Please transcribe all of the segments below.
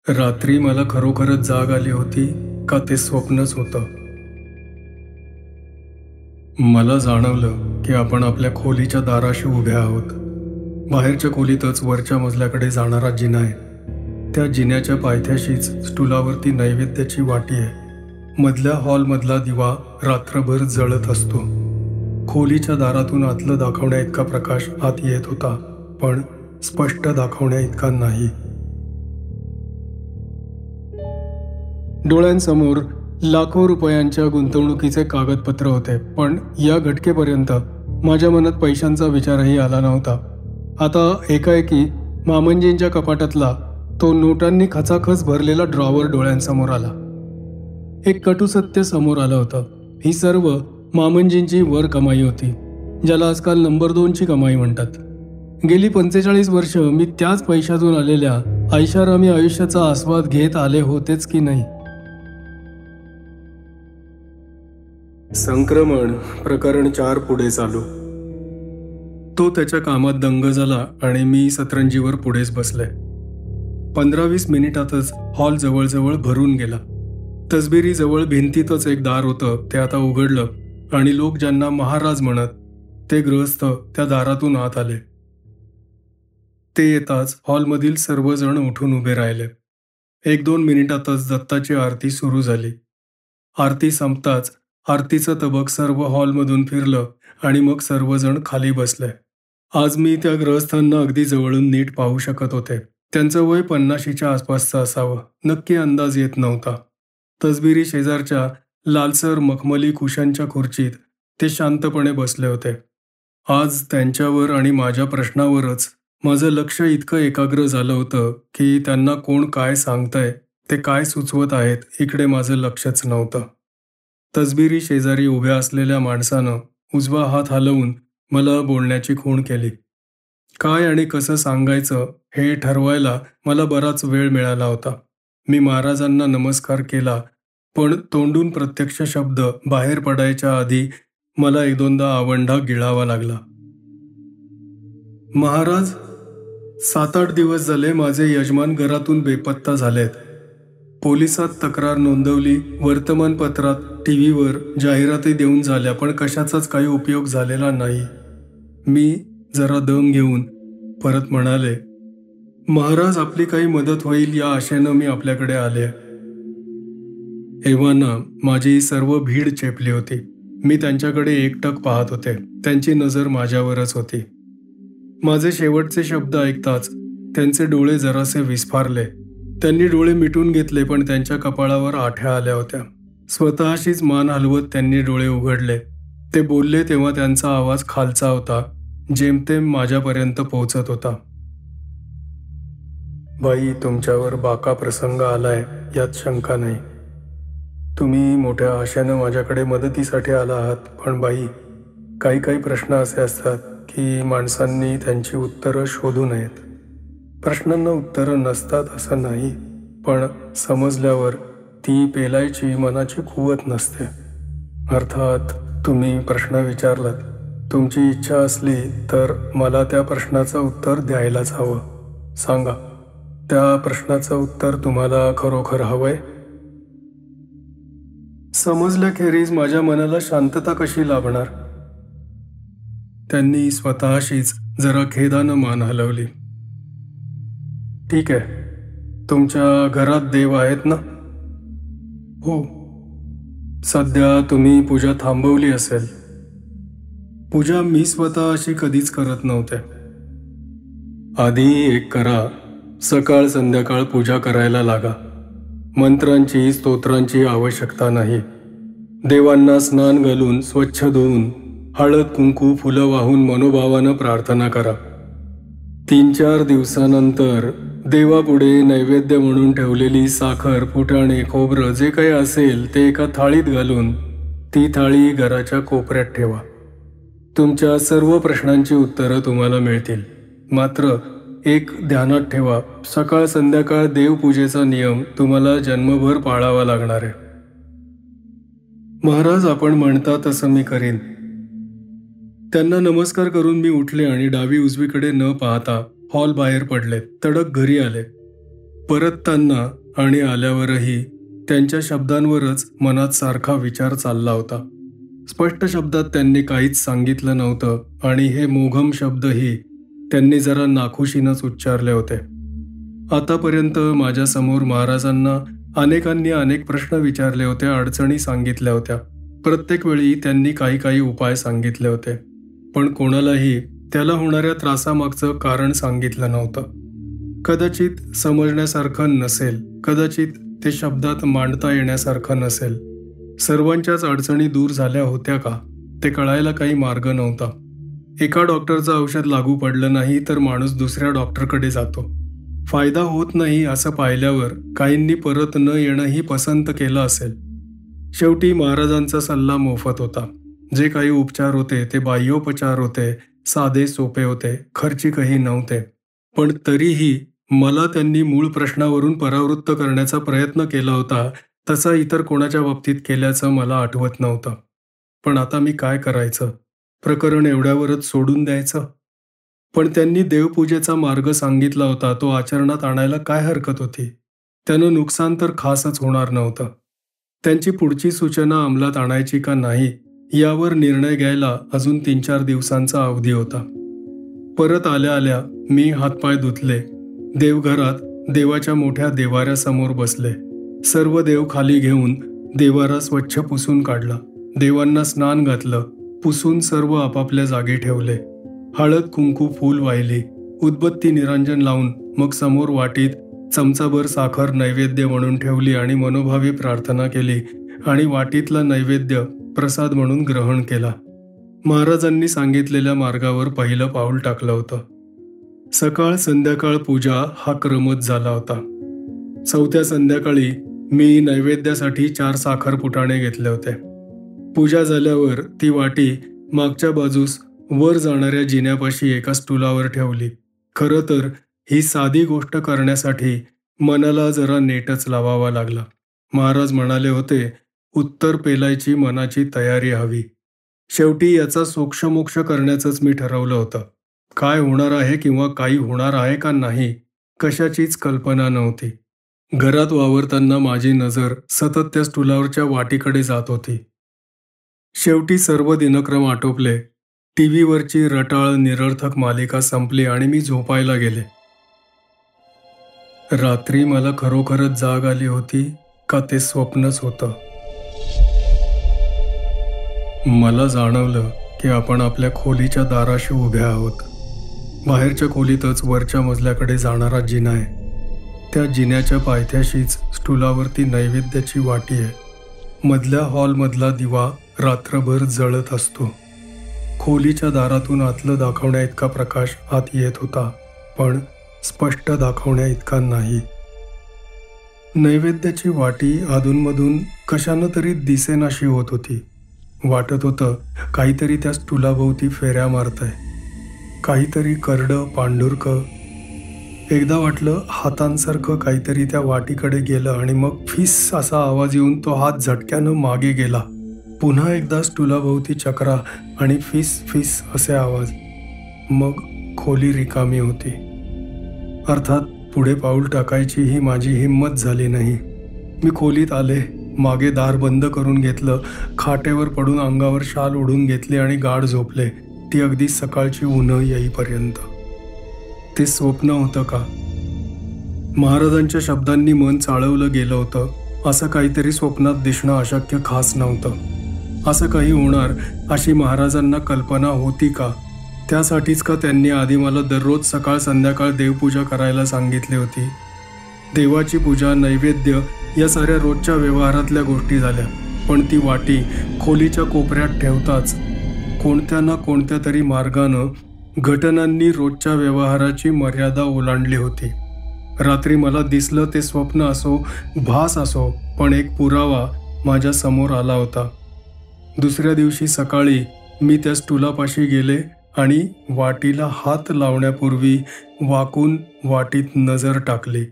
रात्री मला खरोखरच जाग आली होती का ते स्वप्नच होतं. मला जाणवलं की आपण आपल्या खोलीच्या दाराशी उभे आहोत. बाहेरच्या खोलीतच वरच्या मजल्याकडे जाणारा जिना आहे. त्या जिन्याच्या पायथ्याशीच स्टुलावरती नैवेद्याची वाटी आहे. मधल्या हॉलमधला दिवा रात्रभर जळत असतो. खोलीच्या दारातून आतलं दाखवण्या इतका प्रकाश आत येत होता, पण स्पष्ट दाखवण्या इतका नाही. डोळ्यांसमोर लाखो रुपयांच्या गुंतवणुकीचे कागदपत्र होते, पण या घटकेपर्यंत माझ्या मनात पैशांचा विचारही आला नव्हता. आता एकाएकी मामंजींच्या कपाटातला तो नोटांनी खचाखच भरलेला ड्रॉवर डोळ्यांसमोर आला. एक कटू सत्य समोर आलं होतं. ही सर्व मामंजींची वर कमाई होती, ज्याला आजकाल नंबर 2ची कमाई म्हणतात. गेली 45 वर्ष मी त्याच पैशातून आलेल्या ऐषारामी आयुष्याचा आस्वाद घेत आले होतेच की नाही. संक्रमण प्रकरण 4 पुढे चालू. तो त्याच्या कामात दंग झाला आणि मी सतरंजीवर पुढेच बसले. 15-20 मिनिटातच हॉल जवळजवळ भरून गेला. तसबिरीजवळ भिंतीतच एक दार होतं, ते आता उघडलं आणि लोक ज्यांना महाराज म्हणत ते गृहस्थ त्या दारातून आत आले. ते येताच हॉलमधील सर्वजण उठून उभे राहिले. 1-2 मिनिटातच दत्ताची आरती सुरू झाली. आरती संपताच आरतीचं तबक सर्व हॉलमधून फिरलं आणि मग सर्वजण खाली बसले. आज मी त्या गृहस्थांना अगदी जवळून नीट पाहू शकत होते. त्यांचं वय 50च्या आसपासचं असावं, नक्की अंदाज येत नव्हता. तसबिरी शेजारच्या लालसर मखमली कुशांच्या खुर्चीत ते शांतपणे बसले होते. आज त्यांच्यावर आणि माझ्या प्रश्नावरच माझं लक्ष इतकं एकाग्र झालं होतं की त्यांना कोण काय सांगतंय, ते काय सुचवत आहेत, इकडे माझं लक्षच नव्हतं. तसबिरी शेजारी उभ्या असलेल्या माणसानं उजवा हात हलवून मला बोलण्याची खूण केली. काय आणि कसं सांगायचं हे ठरवायला मला बराच वेळ मिळाला होता. मी महाराजांना नमस्कार केला, पण तोंडून प्रत्यक्ष शब्द बाहेर पडायच्या आधी मला 1-2दा आवंढा गिळावा लागला. महाराज, 7-8 दिवस झाले माझे यजमान घरातून बेपत्ता झालेत. पोलिसात तक्रार नोंदवली, वर्तमानपत्रात, टीव्हीवर जाहिराती देऊन झाल्या, पण कशाचाच काही उपयोग झालेला नाही. मी जरा दम घेऊन परत म्हणाले, महाराज, आपली काही मदत होईल या आशेनं मी आपल्याकडे आले. एव्हाना माझी सर्व भीड चेपली होती. मी त्यांच्याकडे एकटक पाहत होते. त्यांची नजर माझ्यावरच होती. माझे शेवटचे शब्द ऐकताच त्यांचे डोळे जरासे विस्फारले. त्यांनी डोळे मिटून घेतले, पण त्यांच्या कपाळावर आठ्या आल्या होत्या. स्वतःशीच मान हलवत त्यांनी डोळे उघडले. ते बोलले तेव्हा त्यांचा आवाज खालचा होता, जेमतेम माझ्यापर्यंत पोहोचत होता. बाई, तुमच्यावर बाका प्रसंग आलाय यात शंका नाही. तुम्ही मोठ्या आशेनं माझ्याकडे मदतीसाठी आला आहात, पण बाई, काही प्रश्न असे असतात की माणसांनी त्यांची उत्तरं शोधू नयेत. प्रश्नांना उत्तरं नसतात असं नाही, पण समजल्यावर ती पेलायची मनाची कुवत नसते. अर्थात तुम्ही प्रश्न विचारलात. तुमची इच्छा असली तर मला त्या प्रश्नाचं उत्तर द्यायलाच हवं. सांगा, त्या प्रश्नाचं उत्तर तुम्हाला खरोखर हवंय? समजल्याखेरीज माझ्या मनाला शांतता कशी लाभणार? त्यांनी स्वतःशीच जरा खेदानं मान हलवली. ठीक आहे, तुमच्या घरात देव आहेत ना? हो. सध्या तुम्ही पूजा थांबवली असेल. पूजा मी स्वतः अशी कधीच करत नव्हते. आधी एक करा, सकाळ संध्याकाळ पूजा करायला लागा. मंत्रांची स्तोत्रांची आवश्यकता नाही. देवांना स्नान घालून स्वच्छ धुवून हळद कुंकू फुलं वाहून मनोभावानं प्रार्थना करा. 3-4 दिवसानंतर देवापुढे नैवेद्य म्हणून ठेवलेली साखर, फुटाणे, खोबरं जे काही असेल ते एका थाळीत घालून ती थाळी घराच्या कोपऱ्यात ठेवा. तुमच्या सर्व प्रश्नांची उत्तरं तुम्हाला मिळतील. मात्र एक ध्यानात ठेवा, सकाळ संध्याकाळ देवपूजेचा नियम तुम्हाला जन्मभर पाळावा लागणार आहे. महाराज, आपण म्हणता तसं मी करीन. त्यांना नमस्कार करून मी उठले आणि डावी उजवीकडे न पाहता हॉल बाहेर पडले. तडक घरी आले. परतताना आणि आल्यावरही त्यांच्या शब्दांवरच मनात सारखा विचार चालला होता. स्पष्ट शब्दात त्यांनी काहीच सांगितलं नव्हतं आणि हे मोघम शब्दही त्यांनी जरा नाखुशीनंच उच्चारले होते. आतापर्यंत माझ्यासमोर महाराजांना अनेकांनी अनेक प्रश्न विचारले होते, अडचणी सांगितल्या होत्या. प्रत्येक वेळी त्यांनी काही काही उपाय सांगितले होते, पण कोणालाही त्याला होणाऱ्या त्रासामागचं कारण सांगितलं नव्हतं. कदाचित समजण्यासारखं नसेल, कदाचित ते शब्दात मांडता येण्यासारखं नसेल. सर्वांच्याच अडचणी दूर झाल्या होत्या का, ते कळायला काही मार्ग नव्हता. एका डॉक्टरचं औषध लागू पडलं नाही तर माणूस दुसऱ्या डॉक्टरकडे जातो. फायदा होत नाही असं पाहिल्यावर काहींनी परत न येणंही पसंत केलं असेल. शेवटी महाराजांचा सल्ला मोफत होता. जे काही उपचार होते ते बाह्योपचार होते, साधे सोपे होते, खर्चिकही नव्हते. पण तरीही मला त्यांनी मूळ प्रश्नावरून परावृत्त करण्याचा प्रयत्न केला होता, तसा इतर कोणाच्या बाबतीत केल्याचं मला आठवत नव्हतं. पण आता मी काय करायचं? प्रकरण एवढ्यावरच सोडून द्यायचं? पण त्यांनी देवपूजेचा मार्ग सांगितला होता, तो आचरणात आणायला काय हरकत होती? त्यानं नुकसान तर खासच होणार नव्हतं. त्यांची पुढची सूचना अंमलात आणायची का नाही, यावर निर्णय घ्यायला अजून 3-4 दिवसांचा अवधी होता. परत आल्या आल्या मी हातपाय धुतले. देवघरात देवाच्या मोठ्या देवाऱ्यासमोर बसले. सर्व देव खाली घेऊन देवारा स्वच्छ पुसून काढला. देवांना स्नान घातलं. पुसून सर्व आपापल्या जागी ठेवले. हळद कुंकू फूल वाहिली. उदबत्ती निरांजन लावून मग समोर वाटीत चमचाभर साखर नैवेद्य म्हणून ठेवली आणि मनोभावी प्रार्थना केली आणि वाटीतला नैवेद्य प्रसाद म्हणून ग्रहण केला. महाराजांनी सांगितलेल्या मार्गावर पहिलं पाऊल टाकलं होतं. सकाळ संध्याकाळ पूजा हा क्रमच झाला होता. 4थ्या संध्याकाळी मी नैवेद्यासाठी 4 साखर फुटाणे घेतले होते. पूजा झाल्यावर ती वाटी मागच्या बाजूस वर जाणाऱ्या जिन्यापाशी एका स्टूलावर ठेवली. खरं तर ही साधी गोष्ट करण्यासाठी मनाला जरा नेटच लावावा लागला. महाराज म्हणाले होते, उत्तर पेलायची मनाची तयारी हवी. शेवटी याचा सोक्षमोक्ष करण्याचंच मी ठरवलं होतं. काय होणार आहे किंवा काही होणार आहे का नाही, कशाचीच कल्पना नव्हती. घरात वावरताना माझी नजर सतत त्या स्टूलावरच्या वाटीकडे जात होती. शेवटी सर्व दिनक्रम आटोपले. टीव्हीवरची रटाळ निरर्थक मालिका संपली आणि मी झोपायला गेले. रात्री मला खरोखरच जाग आली होती का ते स्वप्नच होतं? मला जाणवलं की आपण आपल्या खोलीच्या दाराशी उभ्या आहोत. बाहेरच्या खोलीतच वरच्या मजल्याकडे जाणारा जिना आहे. त्या जिन्याच्या पायथ्याशीच स्टूलावरती नैवेद्याची वाटी आहे. मधल्या हॉलमधला दिवा रात्रभर जळत असतो. खोलीच्या दारातून आतलं दाखवण्या इतका प्रकाश आत येत होता, पण स्पष्ट दाखवण्या इतका नाही. नैवेद्याची वाटी अधूनमधून कशानं तरी दिसेनाशी होत होती. वाटत होतं काहीतरी त्या स्टूलाभोवती फेऱ्या मारतंय, काहीतरी करडं पांढुरकं. एकदा वाटलं हातांसारखं काहीतरी त्या वाटीकडे गेलं आणि मग फिस असा आवाज येऊन तो हात झटक्यानं मागे गेला. पुन्हा एकदा स्टूलाभोवती चक्रा आणि फिस फिस असे आवाज. मग खोली रिकामी होती. अर्थात पुढे पाऊल टाकायची ही माझी हिंमत झाली नाही. मी खोलीत आले, मागे दार बंद करून घेतलं, खाटेवर पडून अंगावर शाल ओढून घेतली आणि गाढ झोपले. ती अगदी सकाळची उन्हं येईपर्यंत. ते स्वप्न होतं का? महाराजांच्या शब्दांनी मन चाळवलं गेलं होतं. असं काहीतरी स्वप्नात दिसणं अशक्य खास नव्हतं. असं काही होणार अशी महाराजांना कल्पना होती का? त्यासाठीच का त्यांनी आधी मला दररोज सकाळ संध्याकाळ देवपूजा करायला सांगितली होती? देवाची पूजा, नैवेद्य या साऱ्या रोजच्या व्यवहारातल्या गोष्टी झाल्या, पण ती वाटी खोलीच्या कोपऱ्यात ठेवताच कोणत्या ना कोणत्या तरी मार्गानं घटनांनी रोजच्या व्यवहाराची मर्यादा ओलांडली होती. रात्री मला दिसलं ते स्वप्न असो, भास असो, पण एक पुरावा माझ्या समोर आला होता. दुसऱ्या दिवशी सकाळी मी त्या स्टूलापाशी गेले आणि वाटीला हात लावण्यापूर्वी वाकून वाटीत नजर टाकली.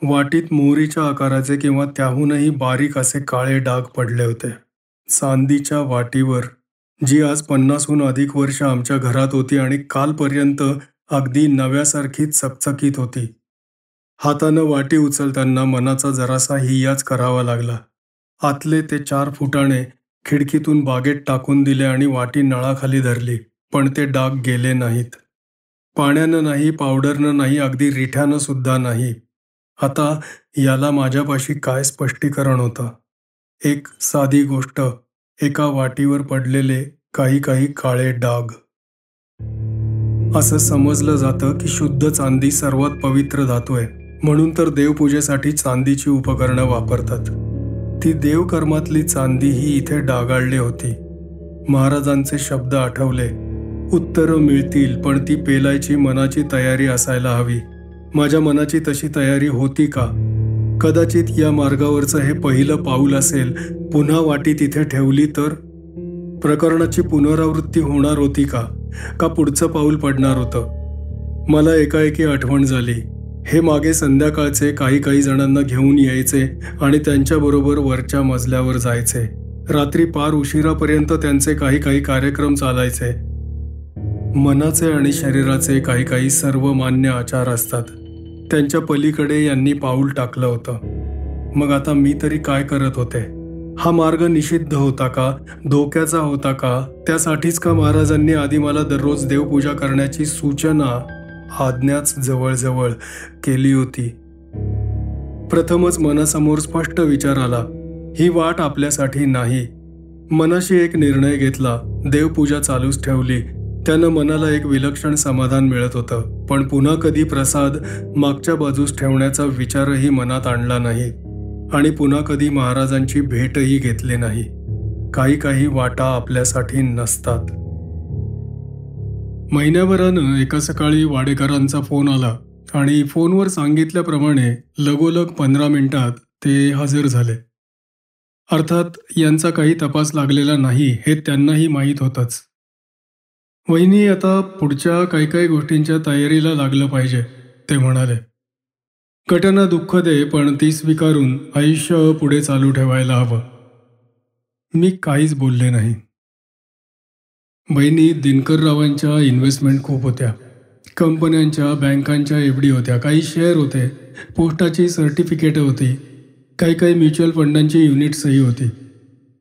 वाटीत मोहरीच्या आकाराचे किंवा त्याहूनही बारीक असे काळे डाग पडले होते. चांदीच्या वाटीवर, जी आज 50हून अधिक वर्ष आमच्या घरात होती आणि कालपर्यंत अगदी नव्यासारखी चकचकीत होती. हातानं वाटी उचलताना मनाचा जरासा हियाच करावा लागला. आतले ते 4 फुटाणे खिडकीतून बागेत टाकून दिले आणि वाटी नळाखाली धरली, पण ते डाग गेले नाहीत. पाण्यानं नाही, पावडरनं नाही, अगदी रिठ्यानं सुद्धा नाही. आता याला माझ्यापाशी काय स्पष्टीकरण होतं? एक साधी गोष्ट, एका वाटीवर पडलेले काही काही काळे डाग. असं समजलं जातं की शुद्ध चांदी सर्वात पवित्र धातू आहे, म्हणून तर देवपूजेसाठी चांदीची उपकरणं वापरतात. ती देवकर्मातली चांदी ही इथे डागाळली होती. महाराजांचे शब्द आठवले, उत्तरं मिळतील, पण ती पेलायची मनाची तयारी असायला हवी. माझ्या मनाची तशी तयारी होती का? कदाचित या मार्गावरचं हे पहिलं पाऊल असेल. पुन्हा वाटी तिथे ठेवली तर प्रकरणाची पुनरावृत्ती होणार होती का? का पुढचं पाऊल पडणार होतं? मला एकाएकी आठवण झाली. हे मागे संध्याकाळचे काही काही जणांना घेऊन यायचे आणि त्यांच्याबरोबर वरच्या मजल्यावर जायचे. रात्री पार उशिरापर्यंत त्यांचे काही काही कार्यक्रम चालायचे. मनाचे आणि शरीराचे काही काही सर्वमान्य आचार असतात. त्यांच्या पलीकडे यांनी पाऊल टाकलं होतं. मग आता मी तरी काय करत होते? हा मार्ग निषिद्ध होता का? धोक्याचा होता का? त्यासाठीच का महाराजांनी आधी मला दररोज देवपूजा करण्याची सूचना, आज्ञाच जवळजवळ केली होती? प्रथमच मनासमोर स्पष्ट विचार आला, ही वाट आपल्यासाठी नाही. मनाशी एक निर्णय घेतला, देवपूजा चालूच ठेवली. त्यानं मनाला एक विलक्षण समाधान मिळत होतं. पण पुन्हा कधी प्रसाद मागच्या बाजूस ठेवण्याचा विचारही मनात आणला नाही आणि पुन्हा कधी महाराजांची भेटही घेतली नाही. काही काही वाटा आपल्यासाठी नसतात. महिन्याभरानं एका सकाळी वाडेकरांचा फोन आला आणि फोनवर सांगितल्याप्रमाणे लगोलग 15 मिनिटात ते हजर झाले. अर्थात यांचा काही तपास लागलेला नाही हे त्यांनाही माहीत होतंच. वहिनी, आता पुढच्या काही काही गोष्टींच्या तयारीला लागलं पाहिजे, ते म्हणाले. घटना दुःख दे, पण ती स्वीकारून आयुष्य पुढे चालू ठेवायला हवं. मी काहीच बोलले नाही. बहिणी, दिनकररावांच्या इन्व्हेस्टमेंट खूप होत्या. कंपन्यांच्या, बँकांच्या एफडी होत्या, काही शेअर होते, पोस्टाची सर्टिफिकेट होती, काही काही म्युच्युअल फंडांची युनिट्सही होती.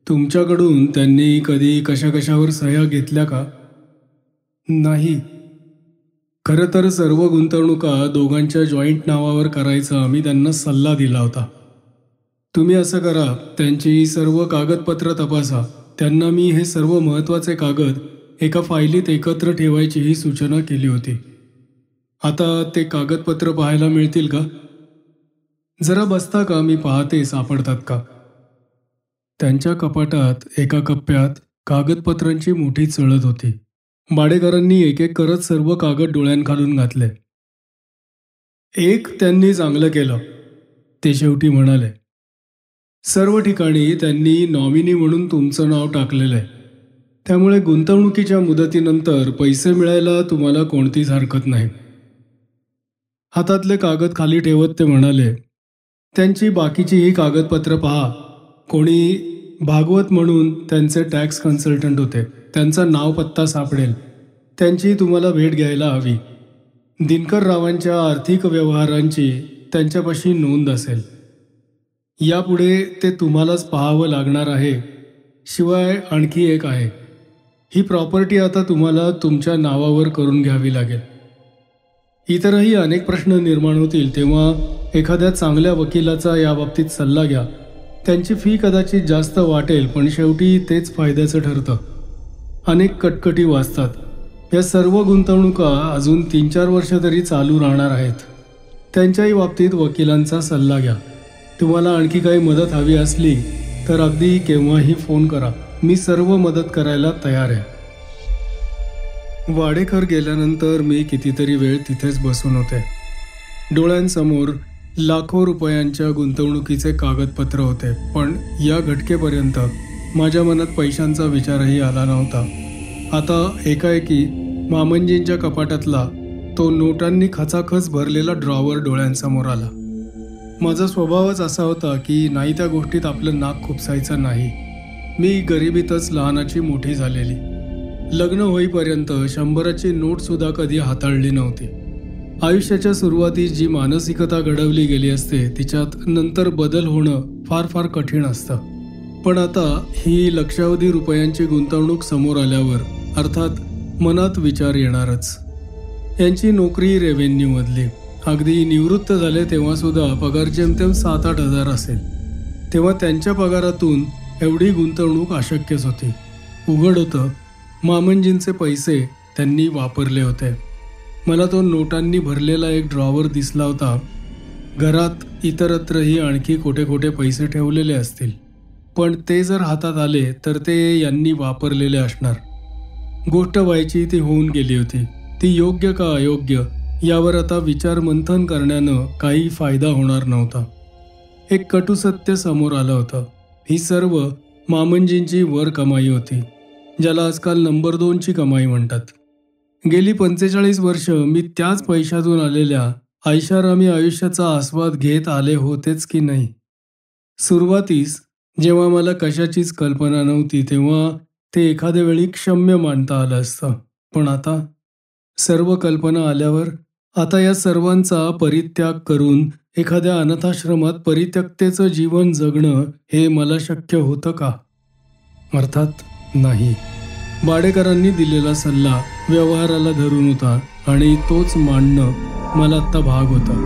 तुमच्याकडून त्यांनी कधी कशावर सह्या घेतल्या का? नाही. खरं तर सर्व गुंतवणुका दोघांच्या जॉईंट नावावर करायचा मी त्यांना सल्ला दिला होता. तुम्ही असं करा, त्यांची सर्व कागदपत्र तपासा. त्यांना मी हे सर्व महत्त्वाचे कागद एका फाईलीत एकत्र ठेवायचीही सूचना केली होती. आता ते कागदपत्र पाहायला मिळतील का? जरा बसता का? मी पाहते सापडतात का. त्यांच्या कपाटात एका कप्प्यात कागदपत्रांची मोठी चळत होती. भाडेकरांनी एक एक करत सर्व कागद डोळ्यांखालून घातले. एक त्यांनी चांगलं केलं, ते शेवटी म्हणाले. सर्व ठिकाणी त्यांनी नॉमिनी म्हणून तुमचं नाव टाकलेलं आहे. त्यामुळे गुंतवणुकीच्या मुदतीनंतर पैसे मिळायला तुम्हाला कोणतीच हरकत नाही. हातातले कागद खाली ठेवत ते म्हणाले, त्यांची बाकीचीही कागदपत्र पहा. कोणी भागवत म्हणून त्यांचे टॅक्स कन्सल्टंट होते. त्यांचा नाव पत्ता सापडेल. त्यांची तुम्हाला भेट घ्यायला हवी. दिनकररावांच्या आर्थिक व्यवहारांची त्यांच्यापाशी नोंद असेल. यापुढे ते तुम्हालाच पाहावं लागणार आहे. शिवाय आणखी एक आहे, ही प्रॉपर्टी आता तुम्हाला तुमच्या नावावर करून घ्यावी लागेल. इतरही अनेक प्रश्न निर्माण होतील, तेव्हा एखाद्या चांगल्या वकिलाचा याबाबतीत सल्ला घ्या. त्यांची फी कदाचित जास्त वाटेल, पण शेवटी तेच फायद्याचं ठरतं. अनेक कटकटी वाचतात. या सर्व गुंतवणुका अजून 3-4 वर्ष तरी चालू राहणार आहेत. त्यांच्याही बाबतीत वकिलांचा सल्ला घ्या. तुम्हाला आणखी काही मदत हवी असली तर अगदी केव्हाही फोन करा. मी सर्व मदत करायला तयार आहे. वाडेकर गेल्यानंतर मी कितीतरी वेळ तिथेच बसून होते. डोळ्यांसमोर लाखो रुपयांच्या गुंतवणुकीचे कागदपत्र होते, पण या घटकेपर्यंत माझ्या मनात पैशांचा विचारही आला नव्हता. आता एकाएकी मामंजींच्या कपाटातला तो नोटांनी खचाखच भरलेला ड्रॉवर डोळ्यांसमोर आला. माझा स्वभावच असा होता की नाही त्या गोष्टीत आपलं नाक खुपसायचं नाही. मी गरिबीतच लहानाची मोठी झालेली. लग्न होईपर्यंत 100ची नोटसुद्धा कधी हाताळली नव्हती. आयुष्याच्या सुरुवातीस जी मानसिकता घडवली गेली असते तिच्यात नंतर बदल होणं फार फार कठीण असतं. पण आता ही लक्षावधी रुपयांची गुंतवणूक समोर आल्यावर अर्थात मनात विचार येणारच. यांची नोकरी रेव्हेन्यूमधली, अगदी निवृत्त झाले तेव्हा सुद्धा पगार जेमतेम 7-8 हजार असेल. तेव्हा त्यांच्या पगारातून एवढी गुंतवणूक अशक्यच होती. उघड होतं, मामनजींचे पैसे त्यांनी वापरले होते. मला तो नोटांनी भरलेला एक ड्रॉवर दिसला होता. घरात इतरत्रही आणखी कुठे कुठे पैसे ठेवलेले असतील, पण ते जर हातात आले तर ते यांनी वापरलेले असणार. गोष्ट व्हायची ती होऊन गेली होती. ती योग्य का अयोग्य यावर आता विचार मंथन करण्यानं काही फायदा होणार नव्हता. एक कटू सत्य समोर आलं होतं. ही सर्व मामनजींची वर कमाई होती, ज्याला आजकाल नंबर 2ची कमाई म्हणतात. गेली 45 वर्ष मी त्याच पैशातून आलेल्या ऐषारामी आयुष्याचा आस्वाद घेत आले होतेच की नाही. सुरुवातीस जेव्हा मला कशाचीच कल्पना नव्हती तेव्हा ते एखाद्या वेळी क्षम्य मानता आलं असतं. पण आता सर्व कल्पना आल्यावर आता या सर्वांचा परित्याग करून एखाद्या अनाथाश्रमात परित्यक्तेचं जीवन जगणं हे मला शक्य होतं का? अर्थात नाही. भाडेकरांनी दिलेला सल्ला व्यवहाराला धरून होता आणि तोच मांडणं मला आत्ता भाग होता.